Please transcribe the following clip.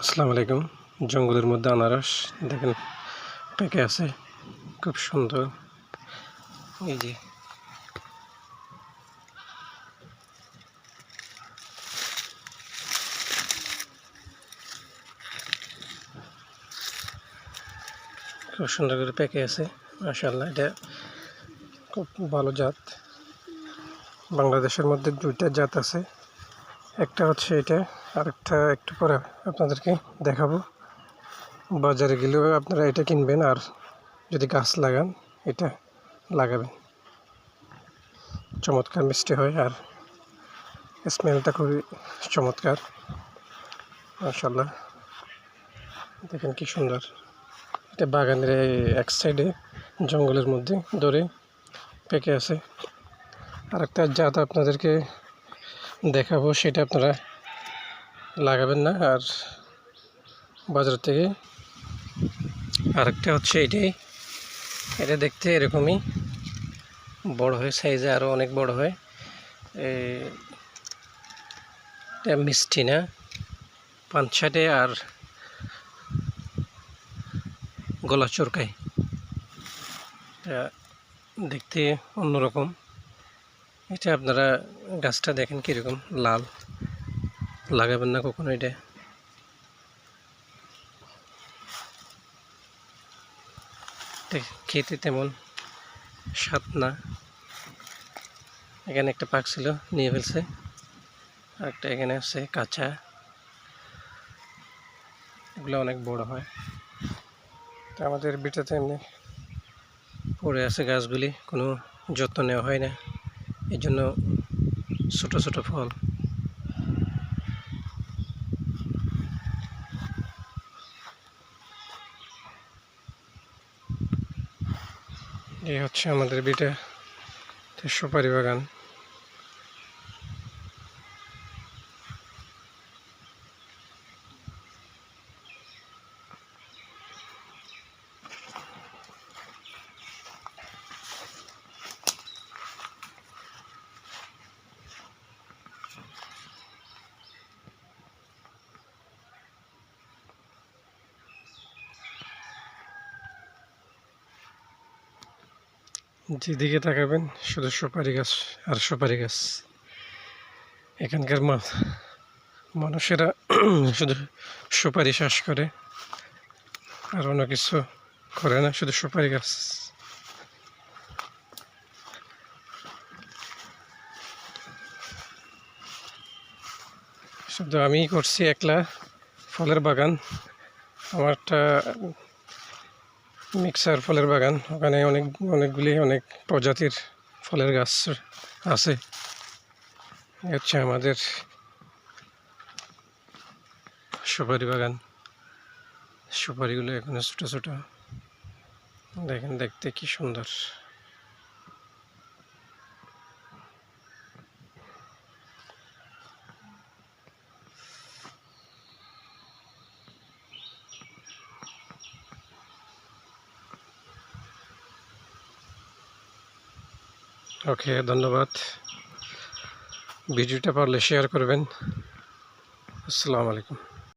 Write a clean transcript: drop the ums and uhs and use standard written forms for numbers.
আসসালামু আলাইকুম। জঙ্গলের মধ্যে আনারস দেখেন পেকে আছে, খুব সুন্দর। এই যে খুব সুন্দর করে পেকে আছে, মাশাআল্লাহ। এটা খুব ভালো জাত। বাংলাদেশের মধ্যে দুইটা জাত আছে, একটা হচ্ছে এটা, আরেকটা একটু পরে আপনাদেরকে দেখাবো। বাজারে গেলেও আপনারা এটা কিনবেন, আর যদি গাছ লাগান এটা লাগাবেন। চমৎকার মিষ্টি হয়, আর স্মেলটা খুবই চমৎকার, মাশাআল্লাহ। দেখেন কি সুন্দর। এটা বাগানের এক সাইডে জঙ্গলের মধ্যে ধরে পেকে আছে। আরেকটা জাত আপনাদেরকে দেখাবো, সেটা আপনারা লাগাবেন না, আর বাজার থেকে। আরেকটা হচ্ছে এটাই, এটা দেখতে এরকমই বড় হয়, সাইজে আরও অনেক বড় হয়। এটা মিষ্টি না, পানছাটে আর গলা চরকায়। এটা দেখতে অন্যরকম। এটা আপনারা গাছটা দেখেন কীরকম লাল, লাগাবেন না কখনো। এটা খেতে তেমন স্বাদ না। এখানে একটা পাক ছিল, নিয়ে ফেলছে। আরেকটা এখানে আছে কাঁচা। এগুলো অনেক বড় হয়। তো আমাদের বিটাতে এমনি পড়ে আছে গাছগুলি, কোনো যত্ন নেওয়া হয় না, এই জন্য ছোটো ছোটো ফল। এই হচ্ছে আমাদের বিটাতে সুপারি বাগান। যেদিকে তাকাবেন শুধু সুপারি গাছ আর সুপারি গাছ। এখানকার মানুষেরা শুধু সুপারি চাষ করে, আর অন্য কিছু করে না, শুধু সুপারি গাছ। শুধু আমিই করছি একলা ফলের বাগান। আমারটা মিক্সার ফলের বাগান, ওখানে অনেকগুলি প্রজাতির ফলের গাছ আছে। হচ্ছে আমাদের সুপারি বাগান। সুপারিগুলো এখানে ছোটো ছোটো, দেখেন দেখতে কি সুন্দর। ওকে, ধন্যবাদ। ভিডিওটা পারলে শেয়ার করবেন। আসসালামু আলাইকুম।